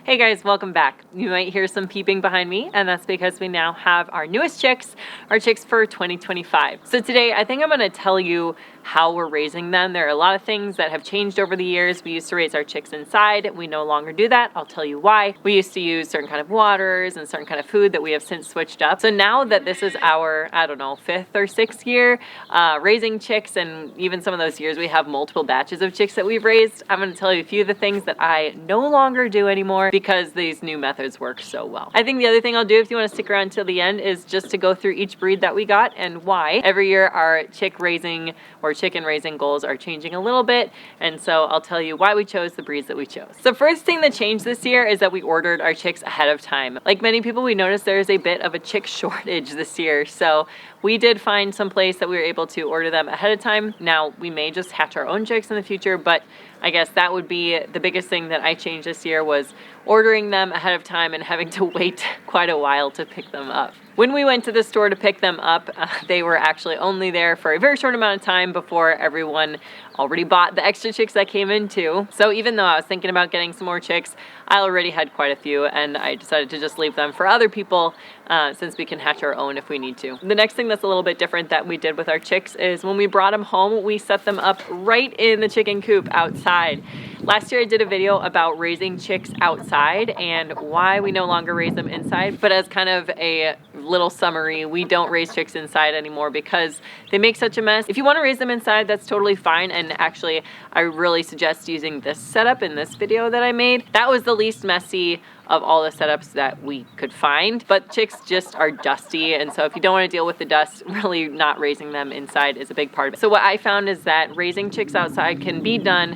Hey guys, welcome back. You might hear some peeping behind me, and that's because we now have our newest chicks, our chicks for 2025. So today, I think I'm gonna tell you how we're raising them. There are a lot of things that have changed over the years. We used to raise our chicks inside. We no longer do that. I'll tell you why. We used to use certain kind of waters and certain kind of food that we have since switched up. So now that this is our, I don't know, 5th or 6th year raising chicks, and even some of those years we have multiple batches of chicks that we've raised, I'm gonna tell you a few of the things that I no longer do anymore because these new methods work so well. I think the other thing I'll do, if you want to stick around till the end, is just to go through each breed that we got and why. Every year our chicken raising goals are changing a little bit, and so I'll tell you why we chose the breeds that we chose. The first thing that changed this year is that we ordered our chicks ahead of time. Like many people, we noticed there is a bit of a chick shortage this year, so we did find some place that we were able to order them ahead of time. Now, we may just hatch our own chicks in the future, but I guess that would be the biggest thing that I changed this year, was ordering them ahead of time and having to wait quite a while to pick them up. When we went to the store to pick them up, they were actually only there for a very short amount of time before everyone already bought the extra chicks that came in too. So even though I was thinking about getting some more chicks, I already had quite a few, and I decided to just leave them for other people since we can hatch our own if we need to. The next thing that's a little bit different that we did with our chicks is when we brought them home, we set them up right in the chicken coop outside. Last year I did a video about raising chicks outside and why we no longer raise them inside, but as kind of a little summary, we don't raise chicks inside anymore because they make such a mess. If you want to raise them inside, that's totally fine, and actually I really suggest using this setup in this video that I made. That was the least messy of all the setups that we could find, but chicks just are dusty, and so if you don't want to deal with the dust, really not raising them inside is a big part of it. So what I found is that raising chicks outside can be done.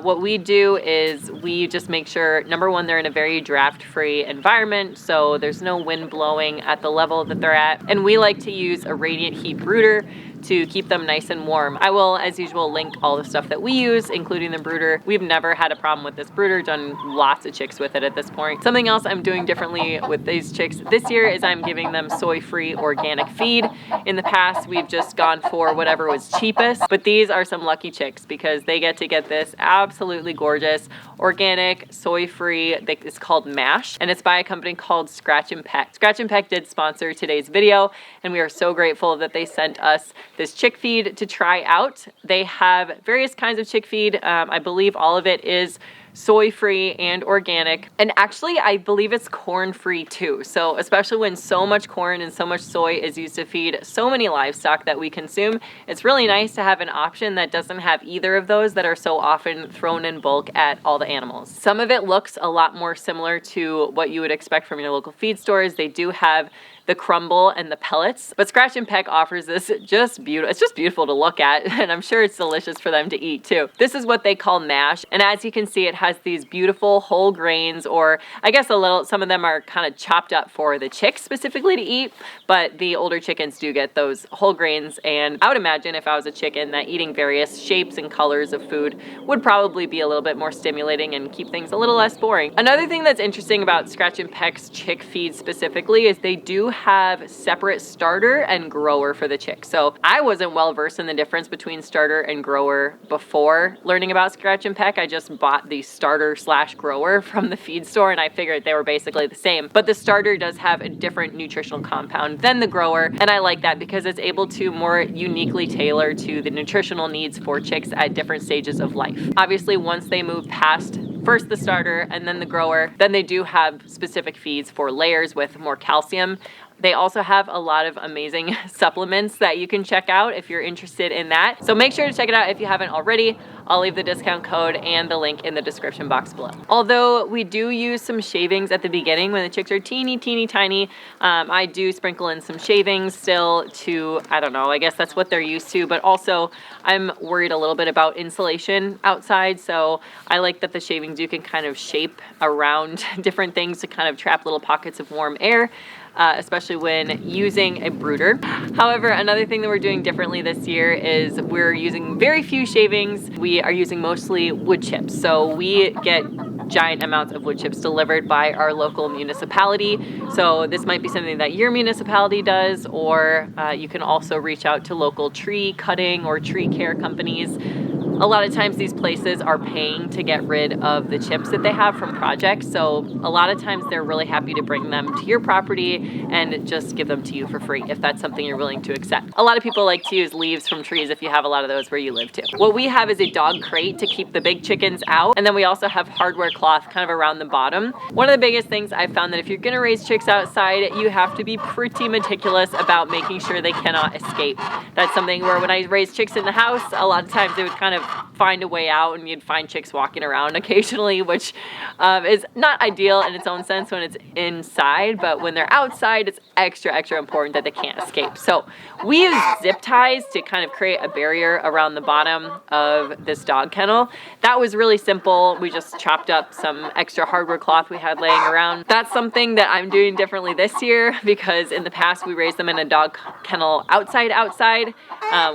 What we do is we just make sure, number one, they're in a very draft-free environment, so there's no wind blowing at the level that they're at, and we like to use a radiant heat brooder to keep them nice and warm. I will, as usual, link all the stuff that we use, including the brooder. We've never had a problem with this brooder, done lots of chicks with it at this point. Something else I'm doing differently with these chicks this year is I'm giving them soy-free organic feed. In the past, we've just gone for whatever was cheapest, but these are some lucky chicks because they get to get this absolutely gorgeous, organic, soy-free, it's called MASH, and it's by a company called Scratch and Peck. Scratch and Peck did sponsor today's video, and we are so grateful that they sent us this chick feed to try out. They have various kinds of chick feed. I believe all of it is soy-free and organic, and actually I believe it's corn-free too. So especially when so much corn and so much soy is used to feed so many livestock that we consume, it's really nice to have an option that doesn't have either of those that are so often thrown in bulk at all the animals. Some of it looks a lot more similar to what you would expect from your local feed stores. They do have the crumble and the pellets, but Scratch and Peck offers this just beautiful. It's just beautiful to look at, and I'm sure it's delicious for them to eat too. This is what they call MASH, and as you can see, it has these beautiful whole grains, or I guess some of them are kind of chopped up for the chicks specifically to eat, but the older chickens do get those whole grains, and I would imagine if I was a chicken that eating various shapes and colors of food would probably be a little bit more stimulating and keep things a little less boring. Another thing that's interesting about Scratch and Peck's chick feed specifically is they do have separate starter and grower for the chicks. So I wasn't well versed in the difference between starter and grower before learning about Scratch and Peck. I just bought the starter / grower from the feed store, and I figured they were basically the same. But the starter does have a different nutritional compound than the grower, and I like that because it's able to more uniquely tailor to the nutritional needs for chicks at different stages of life. Obviously, once they move past first the starter and then the grower, then they do have specific feeds for layers with more calcium. They also have a lot of amazing supplements that you can check out if you're interested in that. So make sure to check it out if you haven't already. I'll leave the discount code and the link in the description box below. Although we do use some shavings at the beginning when the chicks are teeny tiny, I do sprinkle in some shavings still to, I don't know, I guess that's what they're used to, but also I'm worried a little bit about insulation outside, so I like that the shavings you can kind of shape around different things to kind of trap little pockets of warm air. Especially when using a brooder. However, another thing that we're doing differently this year is we're using very few shavings. We are using mostly wood chips. So we get giant amounts of wood chips delivered by our local municipality. So this might be something that your municipality does, or you can also reach out to local tree cutting or tree care companies. A lot of times these places are paying to get rid of the chips that they have from projects. So a lot of times they're really happy to bring them to your property and just give them to you for free if that's something you're willing to accept. A lot of people like to use leaves from trees if you have a lot of those where you live too. What we have is a dog crate to keep the big chickens out, and then we also have hardware cloth kind of around the bottom. One of the biggest things I've found that if you're gonna raise chicks outside, you have to be pretty meticulous about making sure they cannot escape. That's something where when I raise chicks in the house, a lot of times they would kind of find a way out and you'd find chicks walking around occasionally, which is not ideal in its own sense when it's inside, but when they're outside, it's extra important that they can't escape. So we use zip ties to kind of create a barrier around the bottom of this dog kennel. That was really simple. We just chopped up some extra hardware cloth we had laying around. That's something that I'm doing differently this year because in the past we raised them in a dog kennel outside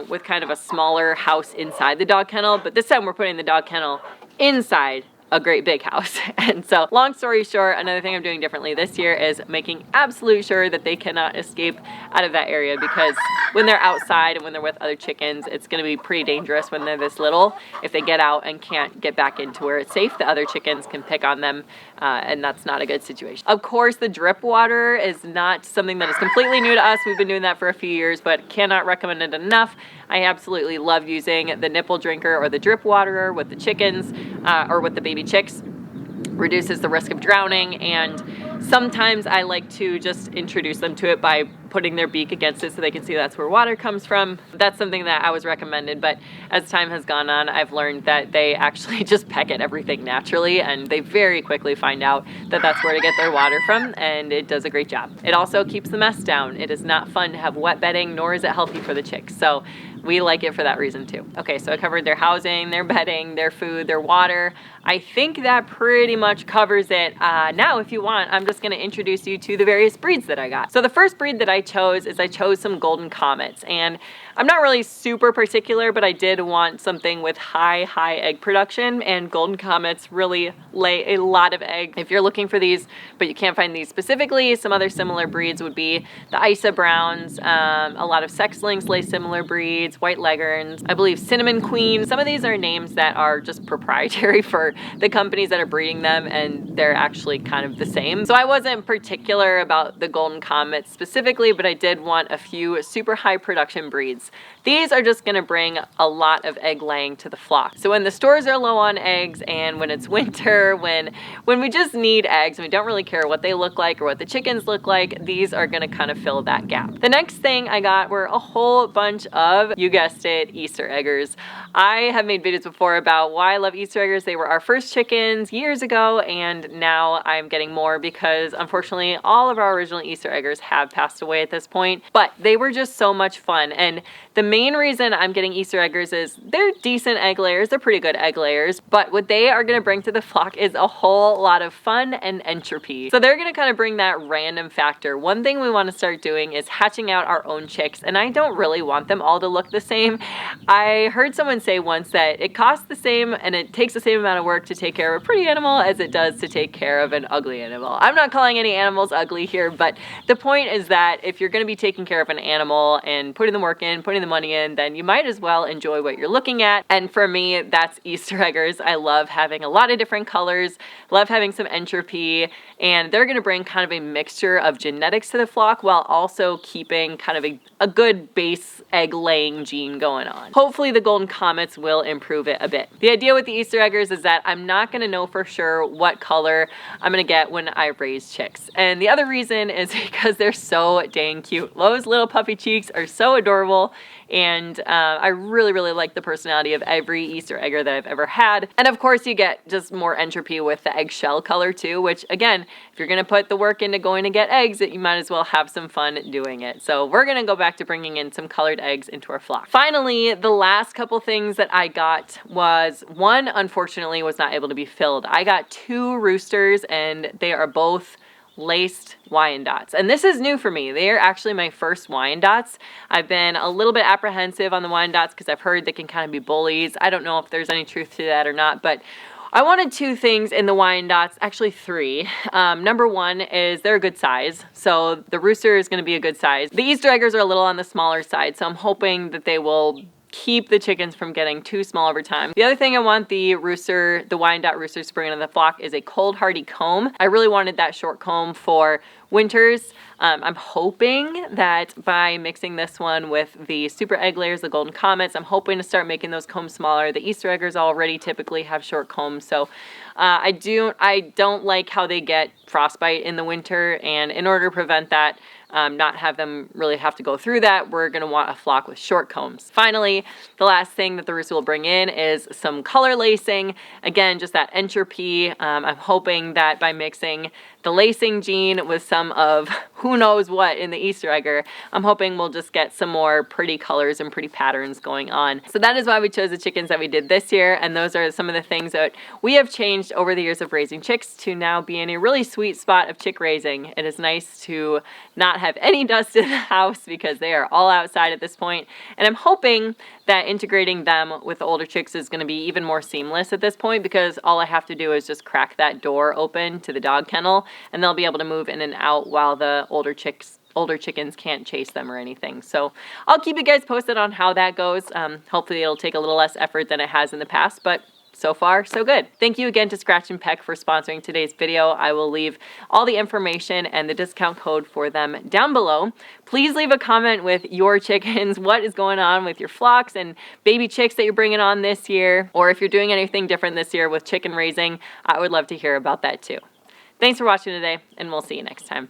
with kind of a smaller house inside the dog kennel, but this time we're putting the dog kennel inside a great big house. And so long story short, another thing I'm doing differently this year is making absolute sure that they cannot escape out of that area, because when they're outside and when they're with other chickens, it's going to be pretty dangerous when they're this little. If they get out and can't get back into where it's safe, the other chickens can pick on them, and that's not a good situation. Of course, the drip water is not something that is completely new to us. We've been doing that for a few years, but cannot recommend it enough. I absolutely love using the nipple drinker or the drip water with the chickens or with the baby chicks. Reduces the risk of drowning, and sometimes I like to just introduce them to it by putting their beak against it so they can see that's where water comes from. That's something that I was recommended, but as time has gone on, I've learned that they actually just peck at everything naturally, and they very quickly find out that that's where to get their water from, and it does a great job. It also keeps the mess down. It is not fun to have wet bedding, nor is it healthy for the chicks. So we like it for that reason too. Okay, so I covered their housing, their bedding, their food, their water. I think that pretty much covers it. Now, if you want, I'm just gonna introduce you to the various breeds that I got. So the first breed that I chose some Golden Comets, and I'm not really super particular, but I did want something with high egg production, and Golden Comets really lay a lot of eggs. If you're looking for these, but you can't find these specifically, some other similar breeds would be the Isa Browns, a lot of Sex-Links lay similar breeds, White Leghorns, I believe Cinnamon Queen. Some of these are names that are just proprietary for the companies that are breeding them, and they're actually kind of the same. So I wasn't particular about the Golden Comets specifically, but I did want a few super high production breeds. These are just gonna bring a lot of egg laying to the flock. So when the stores are low on eggs, and when it's winter, when we just need eggs and we don't really care what they look like or what the chickens look like, these are gonna kind of fill that gap. The next thing I got were a whole bunch of, you guessed it, Easter eggers. I have made videos before about why I love Easter eggers. They were our first chickens years ago, and now I'm getting more because unfortunately all of our original Easter eggers have passed away at this point, but they were just so much fun. And the main reason I'm getting Easter eggers is they're decent egg layers, they're pretty good egg layers, but what they are gonna bring to the flock is a whole lot of fun and entropy. So they're gonna kind of bring that random factor. One thing we wanna start doing is hatching out our own chicks, and I don't really want them all to look the same. I heard someone say once that it costs the same and it takes the same amount of work to take care of a pretty animal as it does to take care of an ugly animal. I'm not calling any animals ugly here, but the point is that if you're gonna be taking care of an animal and putting the work in, putting the money in, then you might as well enjoy what you're looking at. And for me, that's Easter eggers. I love having a lot of different colors, love having some entropy, and they're gonna bring kind of a mixture of genetics to the flock while also keeping kind of a good base egg laying gene going on. Hopefully the Golden Comets will improve it a bit. The idea with the Easter eggers is that I'm not gonna know for sure what color I'm gonna get when I raise chicks. And the other reason is because they're so dang cute. Those little puffy cheeks are so adorable, and I really like the personality of every Easter egger that I've ever had. And of course you get just more entropy with the eggshell color too, which again, if you're gonna put the work into going to get eggs, you might as well have some fun doing it. So we're gonna go back to bringing in some colored eggs into our flock. Finally, the last couple things that I got was, one unfortunately was not able to be filled. I got 2 roosters, and they are both laced Wyandottes. And this is new for me. They are actually my first Wyandottes. I've been a little bit apprehensive on the Wyandottes because I've heard they can kind of be bullies. I don't know if there's any truth to that or not, but I wanted 2 things in the Wyandottes, actually 3. Number 1 is they're a good size. So the rooster is going to be a good size. The Easter eggers are a little on the smaller side, so I'm hoping that they will keep the chickens from getting too small over time. The other thing I want the Wyandotte rooster to bring into the flock is a cold hardy comb. I really wanted that short comb for winters. I'm hoping that by mixing this one with the super egg layers, the golden comets, I'm hoping to start making those combs smaller. The Easter eggers already typically have short combs, so I don't like how they get frostbite in the winter, and in order to prevent that, not have them really have to go through that, we're going to want a flock with short combs. Finally, the last thing that the rooster will bring in is some color lacing. Again, just that entropy. I'm hoping that by mixing the lacing gene with some of who knows what in the Easter egger, I'm hoping we'll just get some more pretty colors and pretty patterns going on. So that is why we chose the chickens that we did this year, and those are some of the things that we have changed over the years of raising chicks to now be in a really sweet spot of chick raising. It is nice to not have any dust in the house because they are all outside at this point, and I'm hoping that integrating them with the older chicks is going to be even more seamless at this point, because all I have to do is just crack that door open to the dog kennel and they'll be able to move in and out while the older chickens can't chase them or anything. So I'll keep you guys posted on how that goes. Hopefully it'll take a little less effort than it has in the past, but so far, so good. Thank you again to Scratch and Peck for sponsoring today's video. I will leave all the information and the discount code for them down below. Please leave a comment with your chickens. What is going on with your flocks and baby chicks that you're bringing on this year? Or if you're doing anything different this year with chicken raising, I would love to hear about that too. Thanks for watching today, and we'll see you next time.